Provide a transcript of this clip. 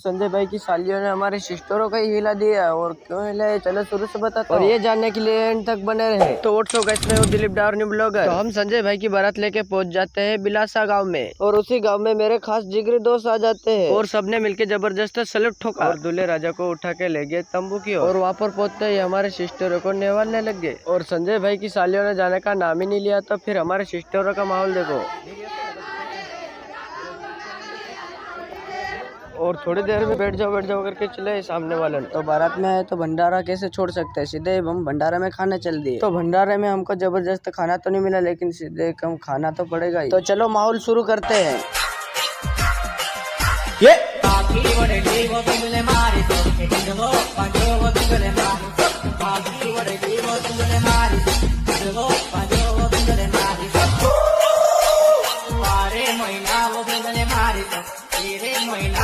संजय भाई की सालियों ने हमारे सिस्टरों को ही हिला दिया और क्यों हिला है चलो शुरू से बताता हूँ और ये जानने के लिए एंड तक बने रहे। तो व्हाट्स अप गाइस, मैं हूँ दिलीप डावर न्यू ब्लॉगर। तो हम संजय भाई की बारात लेके पहुंच जाते हैं बिलासा गांव में और उसी गांव में मेरे खास जिगरी दोस्त आ जाते हैं और सबने मिलके जबरदस्त सैल्यूट ठोका और दूल्हे राजा को उठा के ले गए तंबू की ओर और वहाँ पर पहुंचते ही हमारे सिस्टरों को नेवालने लग गए और संजय भाई की सालियों ने जाने का नाम ही नहीं लिया। तो फिर हमारे सिस्टरों का माहौल देखो और थोड़ी देर में बैठ जाओ करके चले सामने वाले। तो बारात में आए तो भंडारा कैसे छोड़ सकते हैं, सीधे हम भंडारा में खाने चल दिए। तो भंडारे में हमको जबरदस्त खाना तो नहीं मिला लेकिन सीधे कम खाना तो पड़ेगा ही। तो चलो माहौल शुरू करते हैं। ये महिला